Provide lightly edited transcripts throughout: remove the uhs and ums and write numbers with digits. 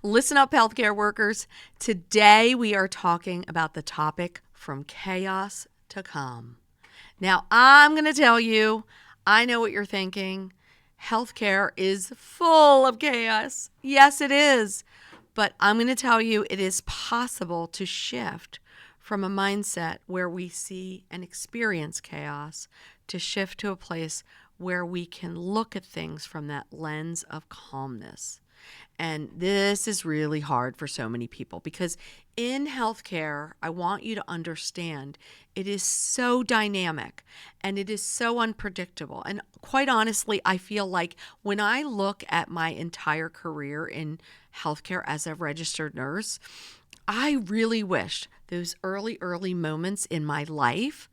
Listen up, healthcare workers. Today we are talking about the topic from chaos to calm. Now, I'm going to tell you, I know what you're thinking. Healthcare is full of chaos. Yes, it is. But I'm going to tell you it is possible to shift from a mindset where we see and experience chaos to shift to a place where we can look at things from that lens of calmness. And this is really hard for so many people because in healthcare, I want you to understand it is so dynamic and it is so unpredictable. And quite honestly, I feel like when I look at my entire career in healthcare as a registered nurse, I really wished those early moments in my life,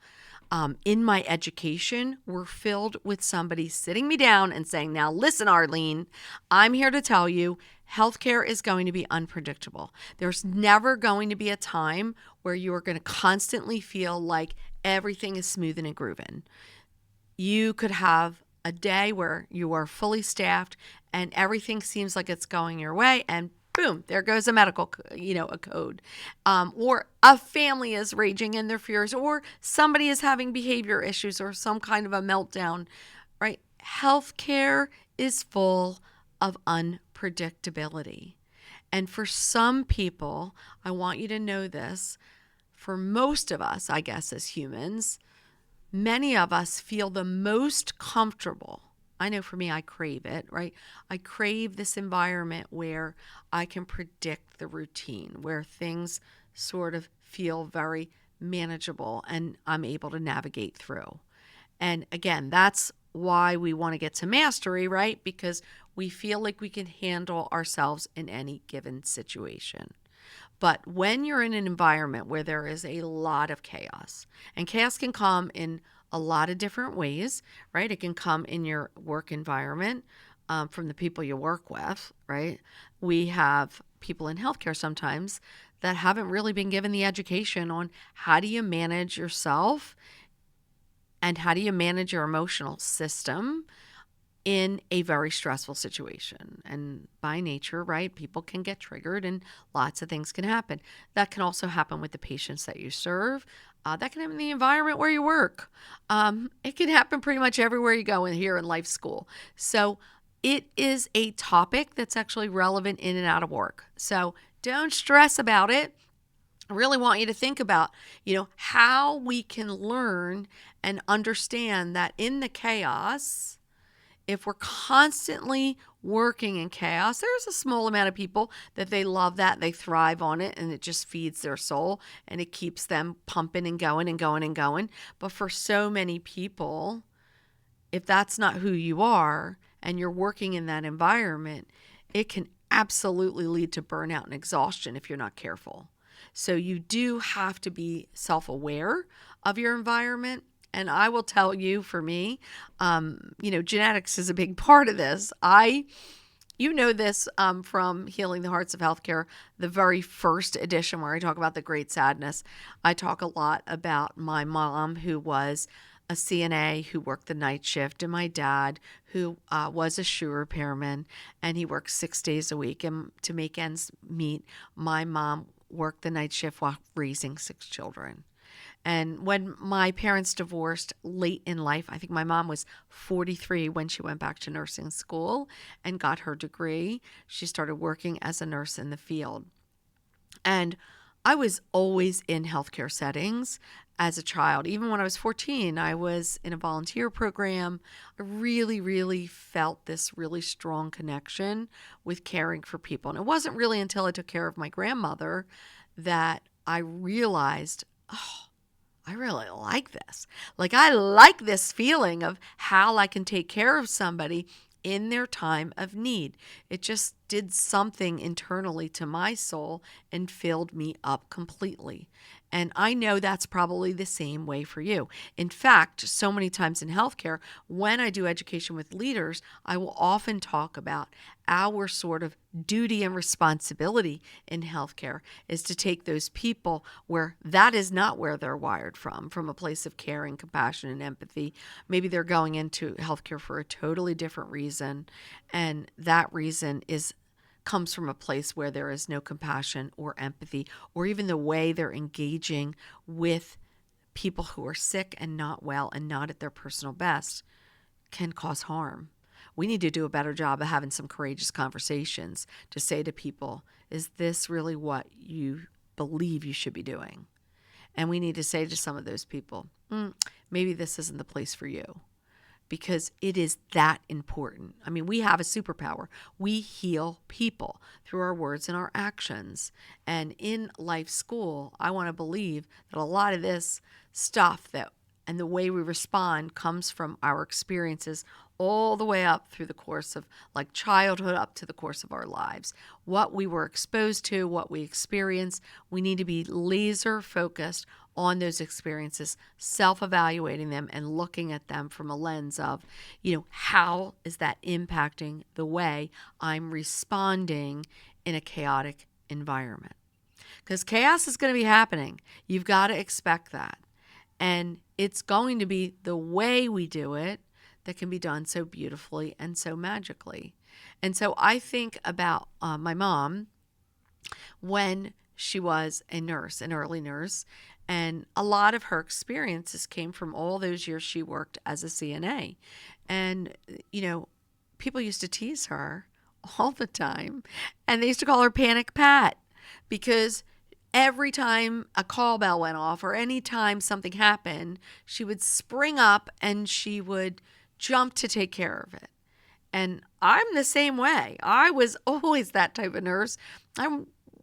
in my education, were filled with somebody sitting me down and saying, now listen, Arleen, I'm here to tell you healthcare is going to be unpredictable. There's never going to be a time where you are going to constantly feel like everything is smooth and grooving. You could have a day where you are fully staffed and everything seems like it's going your way, and boom, there goes a medical, a code. Or a family is raging in their fears, or somebody is having behavior issues or some kind of a meltdown, right? Healthcare is full of unpredictability. And for some people, I want you to know this, for most of us, I guess, as humans, many of us feel the most comfortable. I know for me, I crave it, right? I crave this environment where I can predict the routine, where things sort of feel very manageable and I'm able to navigate through. And again, that's why we want to get to mastery, right? Because we feel like we can handle ourselves in any given situation. But when you're in an environment where there is a lot of chaos, and chaos can come in a lot of different ways, right? It can come in your work environment, from the people you work with, right? We have people in healthcare sometimes that haven't really been given the education on how do you manage yourself and how do you manage your emotional system in a very stressful situation. And by nature, right, people can get triggered and lots of things can happen. That can also happen with the patients that you serve. That can happen in the environment where you work. It can happen pretty much everywhere you go in here in life school. So it is a topic that's actually relevant in and out of work. So don't stress about it. I really want you to think about, how we can learn and understand that in the chaos, if we're constantly working in chaos, there's a small amount of people that they love that, they thrive on it, and it just feeds their soul and it keeps them pumping and going and going and going. But for so many people, if that's not who you are and you're working in that environment, it can absolutely lead to burnout and exhaustion if you're not careful. So you do have to be self-aware of your environment. And I will tell you, for me, genetics is a big part of this. This from Healing the Hearts of Healthcare, the very first edition where I talk about the great sadness. I talk a lot about my mom, who was a CNA who worked the night shift, and my dad, who was a shoe repairman, and he worked 6 days a week. And to make ends meet, my mom worked the night shift while raising 6 children. And when my parents divorced late in life, I think my mom was 43 when she went back to nursing school and got her degree. She started working as a nurse in the field. And I was always in healthcare settings as a child. Even when I was 14, I was in a volunteer program. I really, really felt this really strong connection with caring for people. And it wasn't really until I took care of my grandmother that I realized, I really like this. Like, I like this feeling of how I can take care of somebody in their time of need. It just did something internally to my soul and filled me up completely. And I know that's probably the same way for you. In fact, so many times in healthcare, when I do education with leaders, I will often talk about our sort of duty and responsibility in healthcare is to take those people where that is not where they're wired from a place of caring, compassion, and empathy. Maybe they're going into healthcare for a totally different reason, and that reason is comes from a place where there is no compassion or empathy, or even the way they're engaging with people who are sick and not well and not at their personal best, can cause harm. We need to do a better job of having some courageous conversations to say to people, is this really what you believe you should be doing? And we need to say to some of those people, maybe this isn't the place for you, because it is that important. I mean, we have a superpower. We heal people through our words and our actions. And in life school, I want to believe that a lot of this stuff and the way we respond comes from our experiences all the way up through the course of like childhood up to the course of our lives. What we were exposed to, what we experienced, we need to be laser focused on those experiences, self-evaluating them and looking at them from a lens of, how is that impacting the way I'm responding in a chaotic environment? Because chaos is going to be happening. You've got to expect that. And it's going to be the way we do it that can be done so beautifully and so magically. And so I think about my mom when she was a nurse, an early nurse, and a lot of her experiences came from all those years she worked as a CNA. And, people used to tease her all the time, and they used to call her Panic Pat, because every time a call bell went off or any time something happened, she would spring up and she would jump to take care of it. And I'm the same way. I was always that type of nurse. I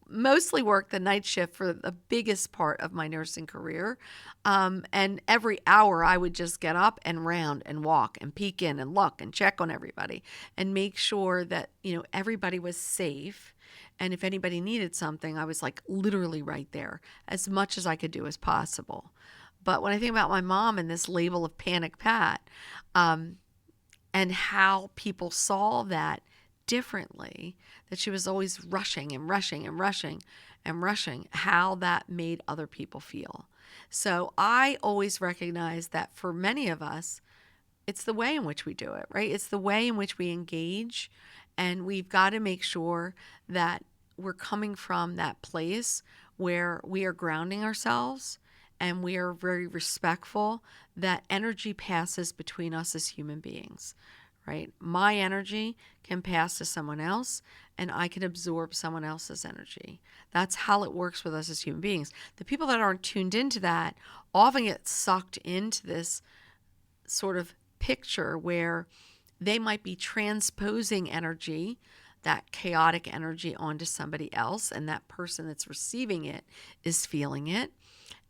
mostly worked the night shift for the biggest part of my nursing career. And every hour I would just get up and round and walk and peek in and look and check on everybody and make sure that, everybody was safe. And if anybody needed something, I was like literally right there, as much as I could do as possible. But when I think about my mom and this label of Panic Pat, and how people saw that differently, that she was always rushing and rushing and rushing and rushing, how that made other people feel. So I always recognize that for many of us, it's the way in which we do it, right? It's the way in which we engage. And we've got to make sure that we're coming from that place where we are grounding ourselves and we are very respectful that energy passes between us as human beings, right? My energy can pass to someone else and I can absorb someone else's energy. That's how it works with us as human beings. The people that aren't tuned into that often get sucked into this sort of picture where they might be transposing energy, that chaotic energy, onto somebody else, and that person that's receiving it is feeling it,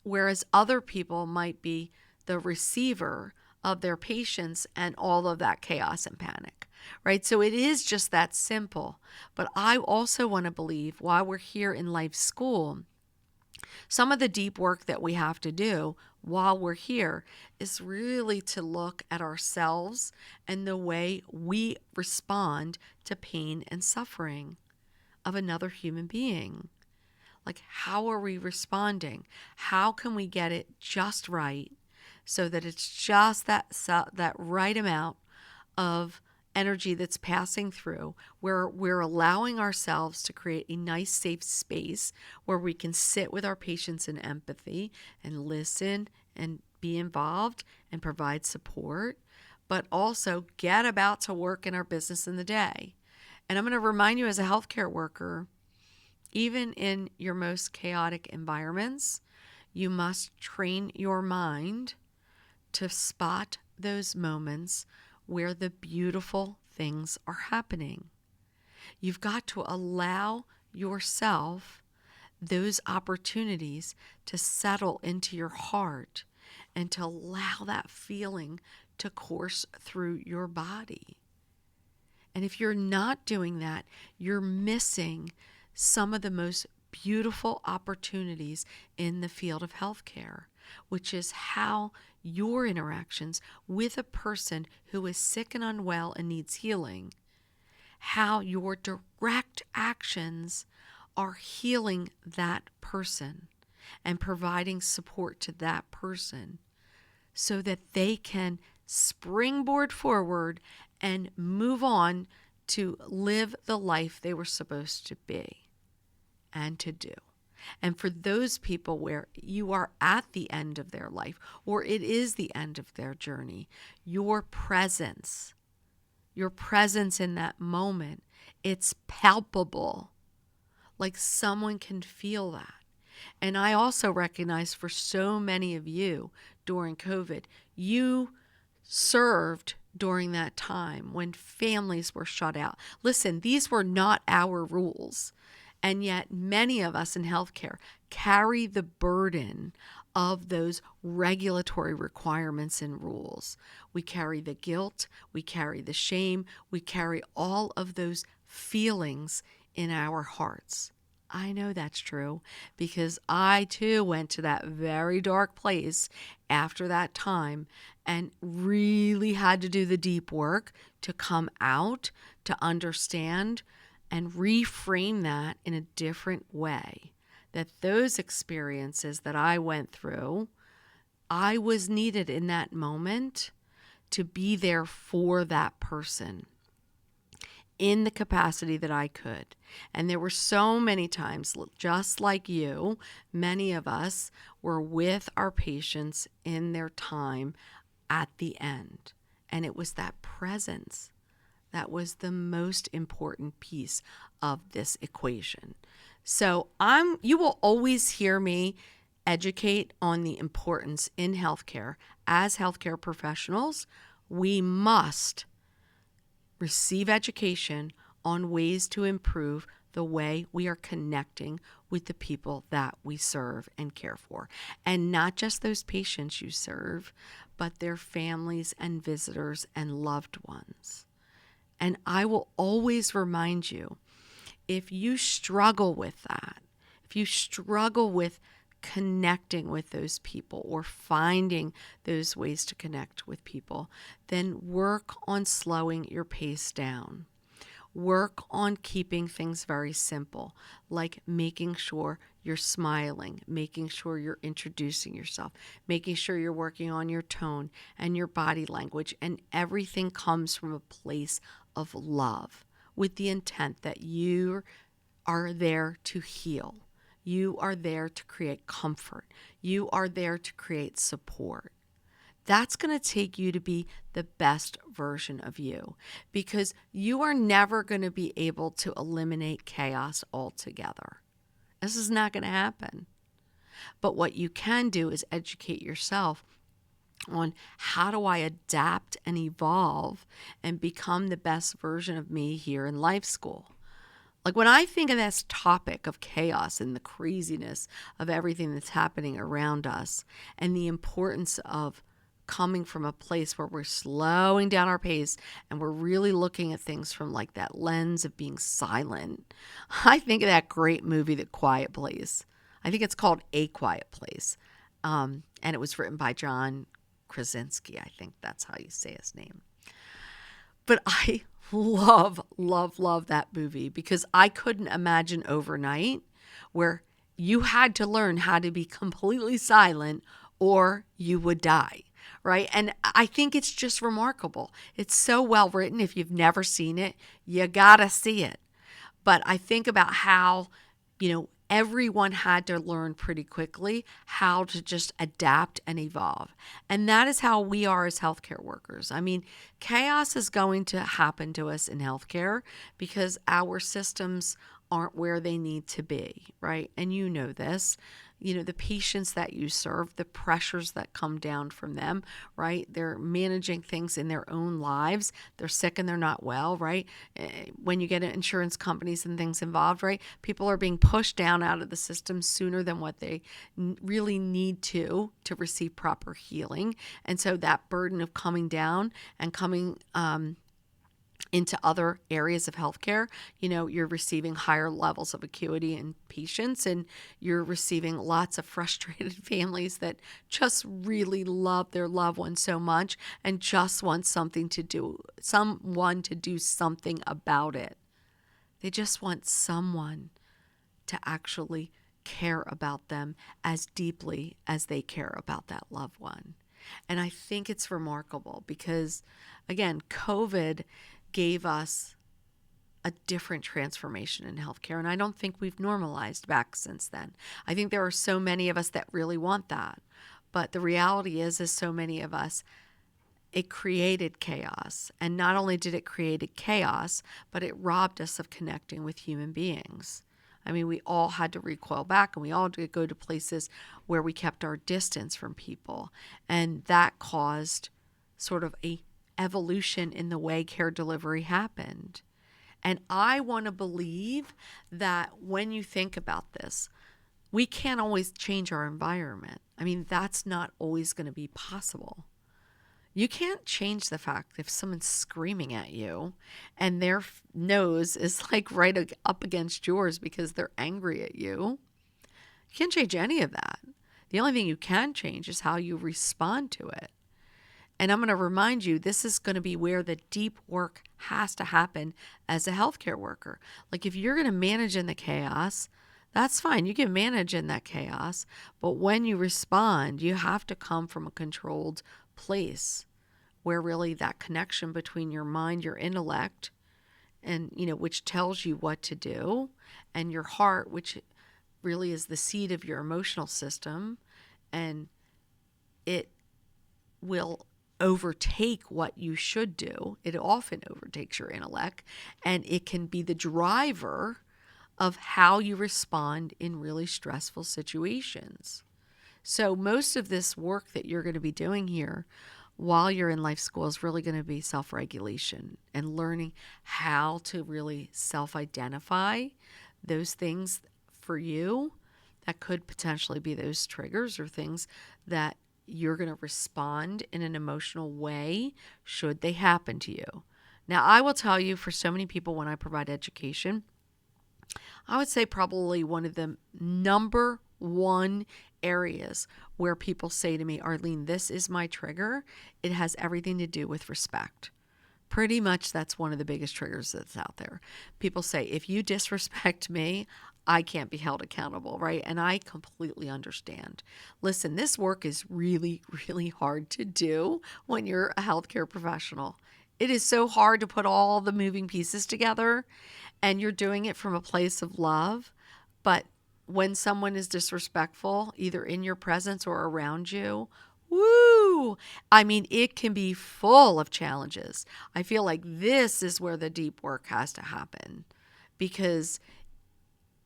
whereas other people might be the receiver of their patients and all of that chaos and panic, right? So it is just that simple. But I also want to believe, while we're here in life school, some of the deep work that we have to do while we're here is really to look at ourselves and the way we respond to pain and suffering of another human being. Like, how are we responding? How can we get it just right so that it's just that right amount of energy that's passing through, where we're allowing ourselves to create a nice, safe space where we can sit with our patients in empathy and listen and be involved and provide support, but also get about to work in our business in the day. And I'm going to remind you, as a healthcare worker, even in your most chaotic environments, you must train your mind to spot those moments where the beautiful things are happening. You've got to allow yourself those opportunities to settle into your heart and to allow that feeling to course through your body. And if you're not doing that, you're missing some of the most beautiful opportunities in the field of healthcare, which is how your interactions with a person who is sick and unwell and needs healing, how your direct actions are healing that person and providing support to that person so that they can springboard forward and move on to live the life they were supposed to be and to do. And for those people where you are at the end of their life, or it is the end of their journey, your presence in that moment, it's palpable. Like someone can feel that. And I also recognize for so many of you during COVID, you served during that time when families were shut out. Listen, these were not our rules. And yet many of us in healthcare carry the burden of those regulatory requirements and rules. We carry the guilt, we carry the shame, we carry all of those feelings in our hearts. I know that's true because I too went to that very dark place after that time and really had to do the deep work to come out, to understand and reframe that in a different way. That those experiences that I went through, I was needed in that moment to be there for that person in the capacity that I could. And there were so many times, just like you, many of us were with our patients in their time at the end. And it was that presence that was the most important piece of this equation. So you will always hear me educate on the importance in healthcare. As healthcare professionals, we must receive education on ways to improve the way we are connecting with the people that we serve and care for. And not just those patients you serve, but their families and visitors and loved ones. And I will always remind you, if you struggle with that, if you struggle with connecting with those people or finding those ways to connect with people, then work on slowing your pace down. Work on keeping things very simple, like making sure you're smiling, making sure you're introducing yourself, making sure you're working on your tone and your body language, and everything comes from a place of love with the intent that you are there to heal. You are there to create comfort. You are there to create support. That's going to take you to be the best version of you because you are never going to be able to eliminate chaos altogether. This is not going to happen. But what you can do is educate yourself on how do I adapt and evolve and become the best version of me here in life school. Like when I think of this topic of chaos and the craziness of everything that's happening around us and the importance of coming from a place where we're slowing down our pace and we're really looking at things from like that lens of being silent, I think of that great movie, The Quiet Place. I think it's called A Quiet Place. And it was written by John Krasinski. I think that's how you say his name. But I love that movie because I couldn't imagine overnight where you had to learn how to be completely silent or you would die, right? And I think it's just remarkable. It's so well written. If you've never seen it, you gotta see it. But I think about how, everyone had to learn pretty quickly how to just adapt and evolve. And that is how we are as healthcare workers. I mean, chaos is going to happen to us in healthcare because our systems aren't where they need to be, right? And you know this. The patients that you serve, the pressures that come down from them, right? They're managing things in their own lives. They're sick and they're not well, right? When you get insurance companies and things involved, right? People are being pushed down out of the system sooner than what they really need to receive proper healing. And so that burden of coming down and coming into other areas of healthcare, you're receiving higher levels of acuity in patients and you're receiving lots of frustrated families that just really love their loved one so much and just want someone to do something about it. They just want someone to actually care about them as deeply as they care about that loved one. And I think it's remarkable because, again, COVID gave us a different transformation in healthcare. And I don't think we've normalized back since then. I think there are so many of us that really want that. But the reality is so many of us, it created chaos. And not only did it create chaos, but it robbed us of connecting with human beings. I mean, we all had to recoil back, and we all had to go to places where we kept our distance from people. And that caused sort of a evolution in the way care delivery happened. And I want to believe that when you think about this, we can't always change our environment. I mean, that's not always going to be possible. You can't change the fact if someone's screaming at you and their nose is like right up against yours because they're angry at you. You can't change any of that. The only thing you can change is how you respond to it. And I'm going to remind you, this is going to be where the deep work has to happen as a healthcare worker. Like if you're going to manage in the chaos, that's fine. You can manage in that chaos. But when you respond, you have to come from a controlled place where really that connection between your mind, your intellect, and, which tells you what to do, and your heart, which really is the seat of your emotional system, and it will overtake what you should do. It often overtakes your intellect, and it can be the driver of how you respond in really stressful situations. So most of this work that you're going to be doing here while you're in life school is really going to be self-regulation and learning how to really self-identify those things for you that could potentially be those triggers or things that you're going to respond in an emotional way should they happen to you. Now, I will tell you, for so many people when I provide education, I would say probably one of the number one areas where people say to me, Arleen, this is my trigger. It has everything to do with respect. Pretty much that's one of the biggest triggers that's out there. People say, if you disrespect me, I can't be held accountable, right? And I completely understand. Listen, this work is really, really hard to do when you're a healthcare professional. It is so hard to put all the moving pieces together, and you're doing it from a place of love. But when someone is disrespectful, either in your presence or around you, woo! I mean, it can be full of challenges. I feel like this is where the deep work has to happen, because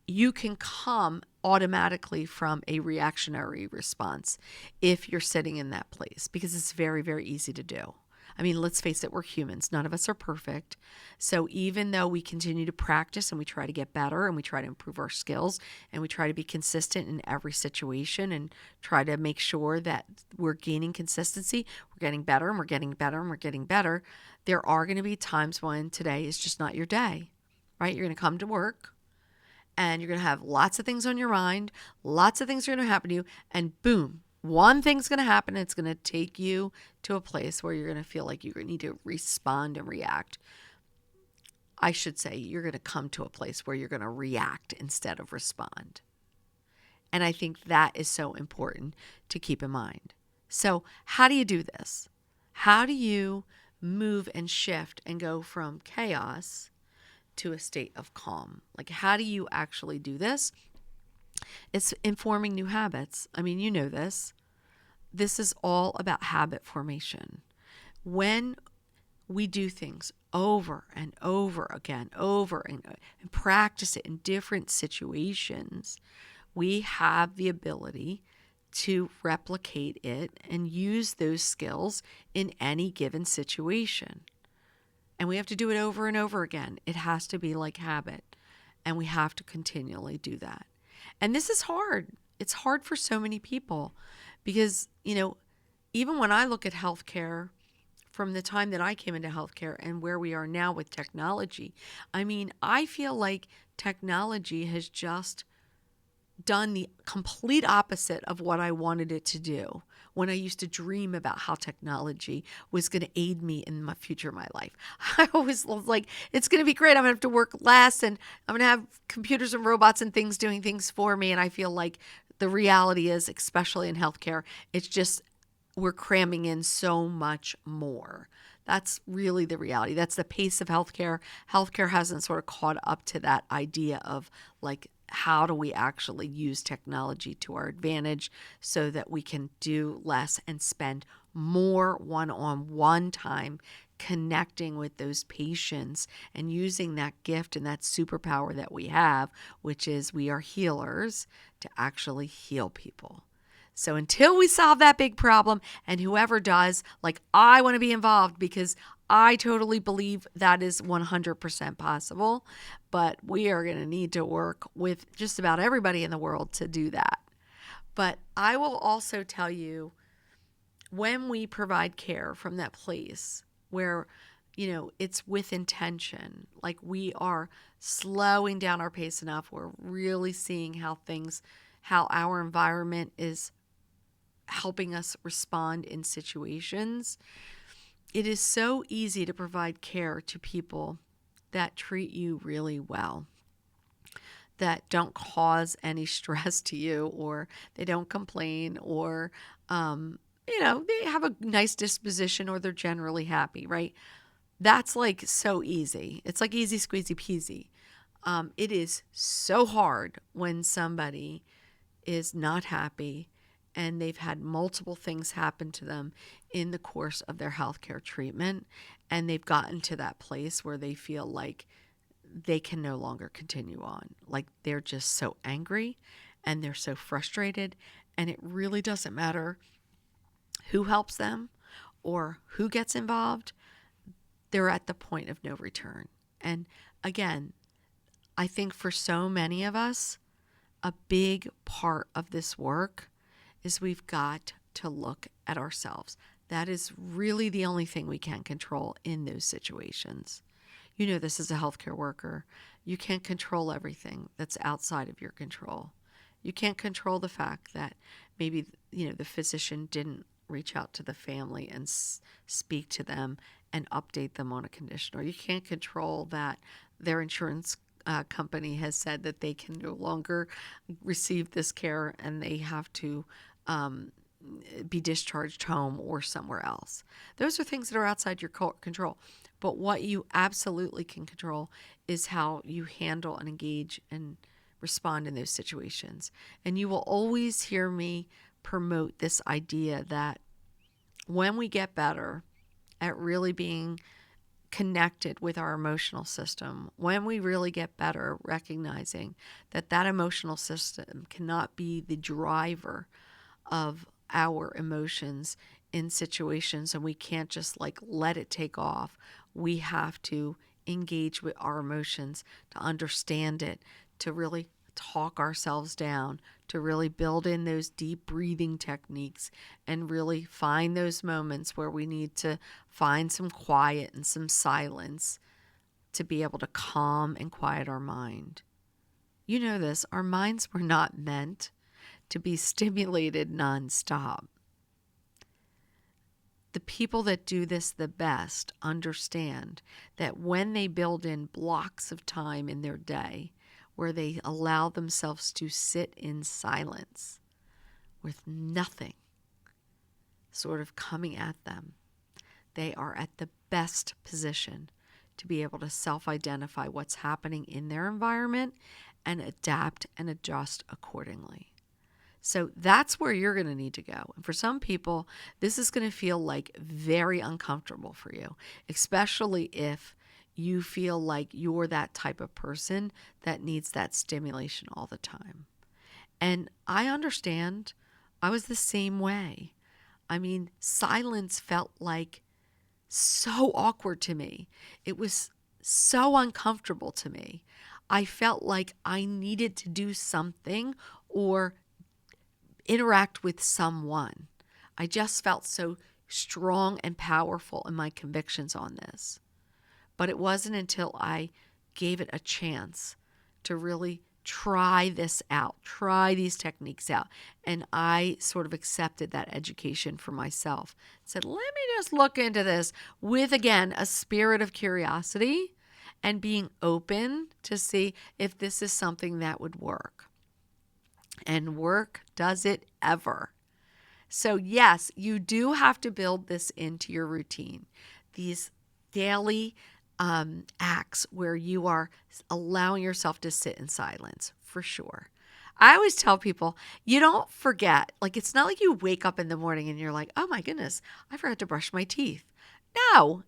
you can come automatically from a reactionary response if you're sitting in that place, because it's very, very easy to do. I mean, let's face it, we're humans. None of us are perfect. So even though we continue to practice and we try to get better and we try to improve our skills and we try to be consistent in every situation and try to make sure that we're gaining consistency, we're getting better and we're getting better and we're getting better, there are going to be times when today is just not your day, right? You're going to come to work and you're going to have lots of things on your mind, lots of things are going to happen to you, and boom, one thing's going to happen. It's going to take you to a place where you're going to feel like you need to respond and react. I should say you're going to come to a place where you're going to react instead of respond. And I think that is so important to keep in mind. So how do you do this? How do you move and shift and go from chaos to a state of calm? Like, how do you actually do this? It's informing new habits. I mean, you know this. This is all about habit formation. When we do things over and over again, and practice it in different situations, we have the ability to replicate it and use those skills in any given situation. And we have to do it over and over again. It has to be like habit, and we have to continually do that. And this is hard. It's hard for so many people because, even when I look at healthcare from the time that I came into healthcare and where we are now with technology, I mean, I feel like technology has just done the complete opposite of what I wanted it to do when I used to dream about how technology was going to aid me in my future of my life. I always was like, it's going to be great. I'm going to have to work less and I'm going to have computers and robots and things doing things for me. And I feel like the reality is, especially in healthcare, it's just we're cramming in so much more. That's really the reality. That's the pace of healthcare. Healthcare hasn't sort of caught up to that idea of like, how do we actually use technology to our advantage so that we can do less and spend more one-on-one time connecting with those patients and using that gift and that superpower that we have, which is we are healers, to actually heal people. So until we solve that big problem, and whoever does, like, I want to be involved because I totally believe that is 100% possible, but we are going to need to work with just about everybody in the world to do that. But I will also tell you, when we provide care from that place where, it's with intention, like we are slowing down our pace enough, we're really seeing how our environment is helping us respond in situations. It is so easy to provide care to people that treat you really well, that don't cause any stress to you, or they don't complain, or, they have a nice disposition, or they're generally happy, right? That's like so easy. It's like easy squeezy peasy. It is so hard when somebody is not happy and they've had multiple things happen to them in the course of their healthcare treatment, and they've gotten to that place where they feel like they can no longer continue on. Like they're just so angry and they're so frustrated, and it really doesn't matter who helps them or who gets involved. They're at the point of no return. And again, I think for so many of us, a big part of this work is we've got to look at ourselves. That is really the only thing we can control in those situations. This as a healthcare worker. You can't control everything that's outside of your control. You can't control the fact that maybe, the physician didn't reach out to the family and speak to them and update them on a condition. Or you can't control that their insurance company has said that they can no longer receive this care and they have to be discharged home or somewhere else. Those are things that are outside your control. But what you absolutely can control is how you handle and engage and respond in those situations. And you will always hear me promote this idea that when we get better at really being connected with our emotional system, when we really get better recognizing that that emotional system cannot be the driver of our emotions in situations, and we can't just like let it take off. We have to engage with our emotions to understand it, to really talk ourselves down, to really build in those deep breathing techniques and really find those moments where we need to find some quiet and some silence to be able to calm and quiet our mind. You know this, our minds were not meant to be stimulated nonstop. The people that do this the best understand that when they build in blocks of time in their day where they allow themselves to sit in silence with nothing sort of coming at them, they are at the best position to be able to self-identify what's happening in their environment and adapt and adjust accordingly. So that's where you're going to need to go. And for some people, this is going to feel like very uncomfortable for you, especially if you feel like you're that type of person that needs that stimulation all the time. And I understand. I was the same way. I mean, silence felt like so awkward to me. It was so uncomfortable to me. I felt like I needed to do something or interact with someone. I just felt so strong and powerful in my convictions on this. But it wasn't until I gave it a chance to really try this out, try these techniques out, and I sort of accepted that education for myself. Said, let me just look into this with, again, a spirit of curiosity and being open to see if this is something that would work. And work, does it ever? So yes, you do have to build this into your routine. these daily acts where you are allowing yourself to sit in silence, for sure. I always tell people, you don't forget. Like, it's not like you wake up in the morning and you're like, oh my goodness, I forgot to brush my teeth. No,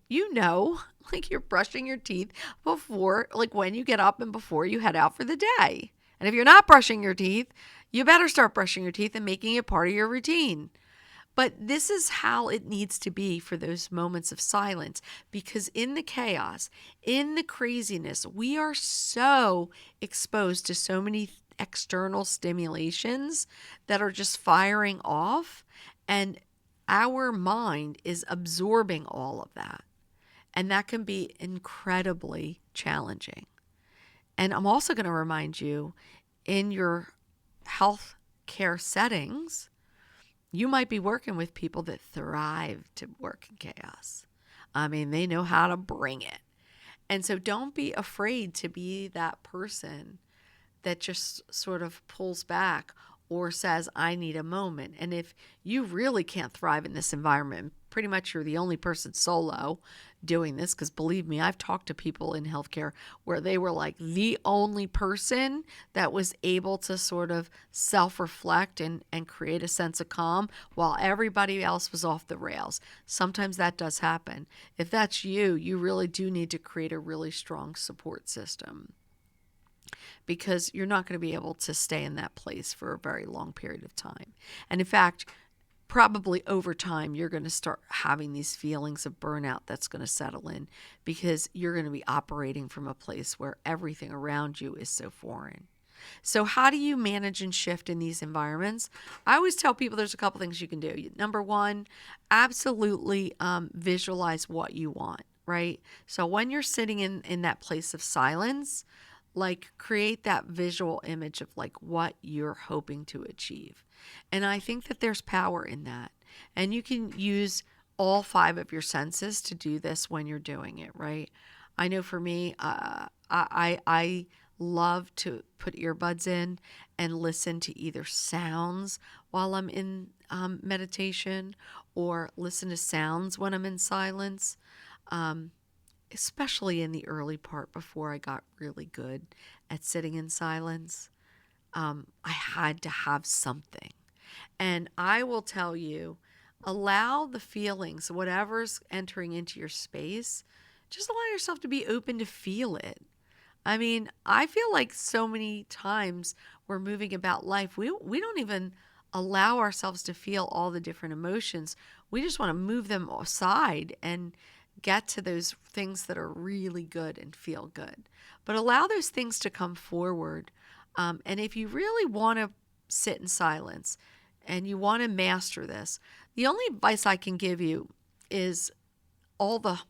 like you're brushing your teeth before, like when you get up and before you head out for the day. And if you're not brushing your teeth, you better start brushing your teeth and making it part of your routine. But this is how it needs to be for those moments of silence, because in the chaos, in the craziness, we are so exposed to so many external stimulations that are just firing off, and our mind is absorbing all of that. And that can be incredibly challenging. And I'm also going to remind you, in your health care settings, you might be working with people that thrive to work in chaos. I mean, they know how to bring it. And so don't be afraid to be that person that just sort of pulls back or says, I need a moment. And if you really can't thrive in this environment, pretty much you're the only person solo doing this, because believe me, I've talked to people in healthcare where they were like the only person that was able to sort of self-reflect and create a sense of calm while everybody else was off the rails. Sometimes that does happen. If that's you, you really do need to create a really strong support system, because you're not going to be able to stay in that place for a very long period of time. And in fact, probably over time, you're going to start having these feelings of burnout that's going to settle in, because you're going to be operating from a place where everything around you is so foreign. So how do you manage and shift in these environments? I always tell people there's a couple things you can do. Number one, absolutely visualize what you want, right? So when you're sitting in that place of silence, like create that visual image of like what you're hoping to achieve. And I think that there's power in that. And you can use all 5 of your senses to do this when you're doing it, right? I know for me, I love to put earbuds in and listen to either sounds while I'm in meditation, or listen to sounds when I'm in silence. Especially in the early part before I got really good at sitting in silence, I had to have something. And I will tell you, allow the feelings, whatever's entering into your space, just allow yourself to be open to feel it. I mean, I feel like so many times we're moving about life, we don't even allow ourselves to feel all the different emotions. We just want to move them aside and get to those things that are really good and feel good. But allow those things to come forward. And if you really want to sit in silence and you want to master this, the only advice I can give you is all the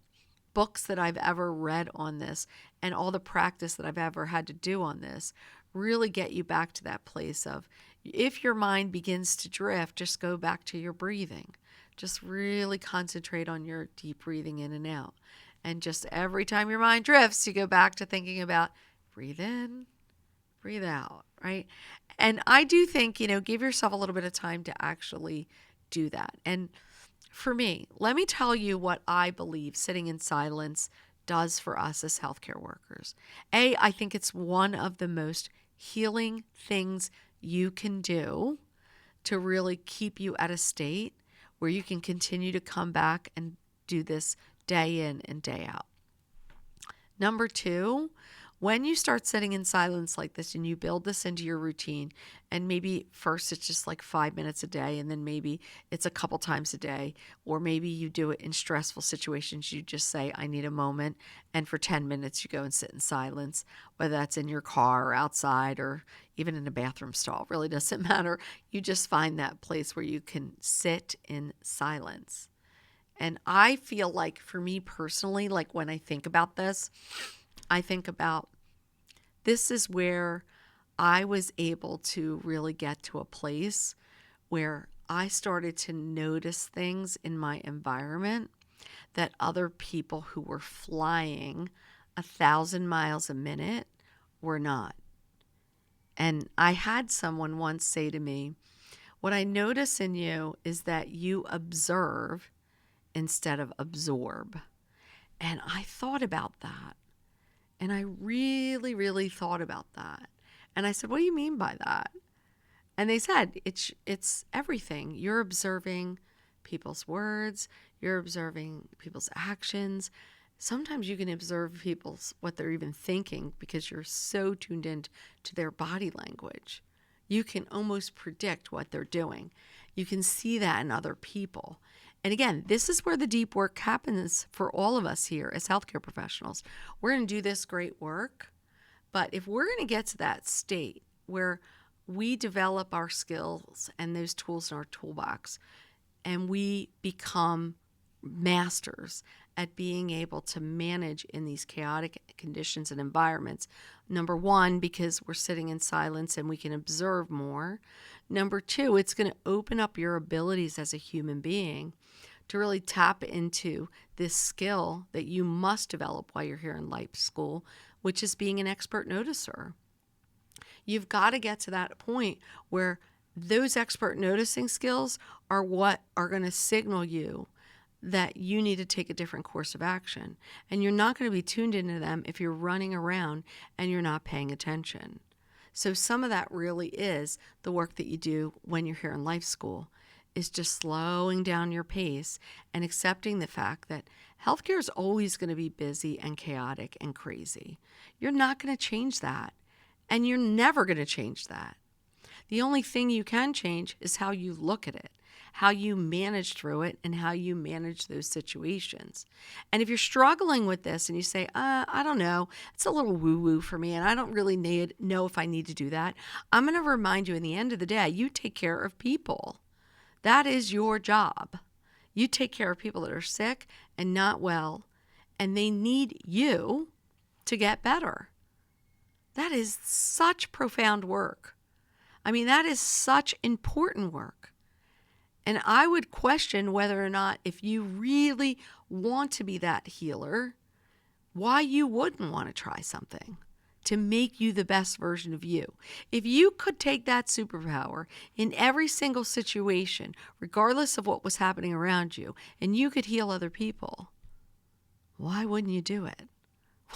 books that I've ever read on this and all the practice that I've ever had to do on this really get you back to that place of, if your mind begins to drift, just go back to your breathing. Just really concentrate on your deep breathing in and out. And just every time your mind drifts, you go back to thinking about breathe in, breathe out, right? And I do think, give yourself a little bit of time to actually do that. And for me, let me tell you what I believe sitting in silence does for us as healthcare workers. I think it's one of the most healing things you can do to really keep you at a state where you can continue to come back and do this day in and day out. Number 2, when you start sitting in silence like this and you build this into your routine, and maybe first it's just like 5 minutes a day, and then maybe it's a couple times a day, or maybe you do it in stressful situations. You just say, I need a moment. And for 10 minutes, you go and sit in silence, whether that's in your car or outside or even in a bathroom stall. It really doesn't matter. You just find that place where you can sit in silence. And I feel like for me personally, like when I think about this, I think about this is where I was able to really get to a place where I started to notice things in my environment that other people who were flying 1,000 miles a minute were not. And I had someone once say to me, what I notice in you is that you observe instead of absorb. And I thought about that. And I really, really thought about that. And I said, what do you mean by that? And they said, it's everything. You're observing people's words. You're observing people's actions. Sometimes you can observe people's what they're even thinking because you're so tuned in to their body language. You can almost predict what they're doing. You can see that in other people. And again, this is where the deep work happens for all of us here as healthcare professionals. We're going to do this great work, but if we're going to get to that state where we develop our skills and those tools in our toolbox, and we become masters at being able to manage in these chaotic conditions and environments. Number one, because we're sitting in silence and we can observe more. Number two, it's going to open up your abilities as a human being to really tap into this skill that you must develop while you're here in life school, which is being an expert noticer. You've got to get to that point where those expert noticing skills are what are going to signal you that you need to take a different course of action. And you're not going to be tuned into them if you're running around and you're not paying attention. So some of that really is the work that you do when you're here in life school, is just slowing down your pace and accepting the fact that healthcare is always going to be busy and chaotic and crazy. You're not going to change that. And you're never going to change that. The only thing you can change is how you look at it, how you manage through it, and how you manage those situations. And if you're struggling with this and you say, I don't know, it's a little woo-woo for me and I don't really know if I need to do that, I'm going to remind you, in the end of the day, you take care of people. That is your job. You take care of people that are sick and not well, and they need you to get better. That is such profound work. I mean, that is such important work. And I would question whether or not, if you really want to be that healer, why you wouldn't want to try something to make you the best version of you. If you could take that superpower in every single situation, regardless of what was happening around you, and you could heal other people, why wouldn't you do it?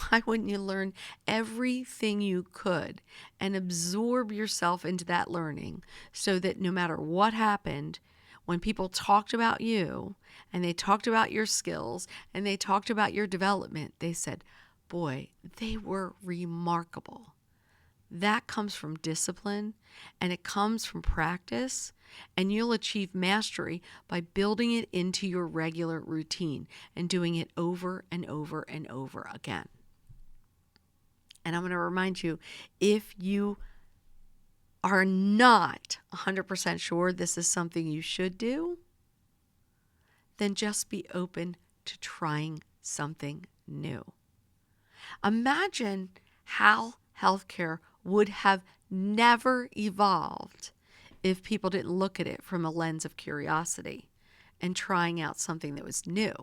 Why wouldn't you learn everything you could and absorb yourself into that learning so that no matter what happened, when people talked about you and they talked about your skills and they talked about your development, they said, boy, they were remarkable. That comes from discipline and it comes from practice, and you'll achieve mastery by building it into your regular routine and doing it over and over and over again. And I'm going to remind you, if you are not 100% sure this is something you should do, then just be open to trying something new. Imagine how healthcare would have never evolved if people didn't look at it from a lens of curiosity and trying out something that was new.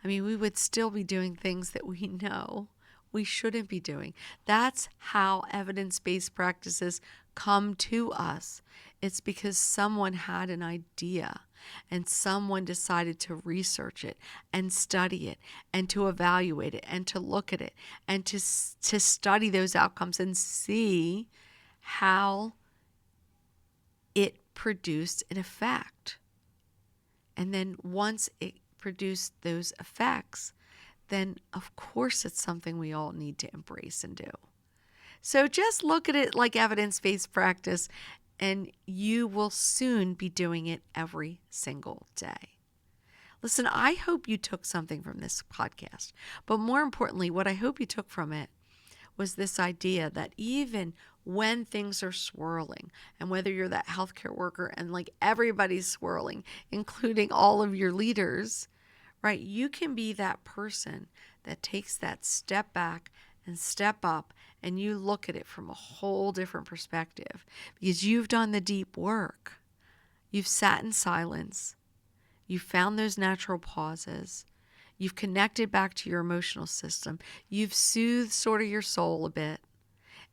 I mean, we would still be doing things that we know we shouldn't be doing. That's how evidence-based practices come to us. It's because someone had an idea and someone decided to research it and study it and to evaluate it and to look at it and to study those outcomes and see how it produced an effect. And then once it produced those effects, then of course it's something we all need to embrace and do. So just look at it like evidence-based practice, and you will soon be doing it every single day. Listen, I hope you took something from this podcast, but more importantly, what I hope you took from it was this idea that even when things are swirling, and whether you're that healthcare worker and like everybody's swirling, including all of your leaders, right? You can be that person that takes that step back and step up, and you look at it from a whole different perspective because you've done the deep work. You've sat in silence. You've found those natural pauses. You've connected back to your emotional system. You've soothed sort of your soul a bit,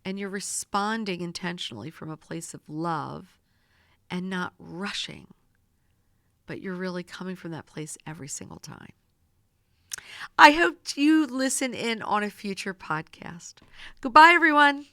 and you're responding intentionally from a place of love and not rushing. But you're really coming from that place every single time. I hope you listen in on a future podcast. Goodbye, everyone.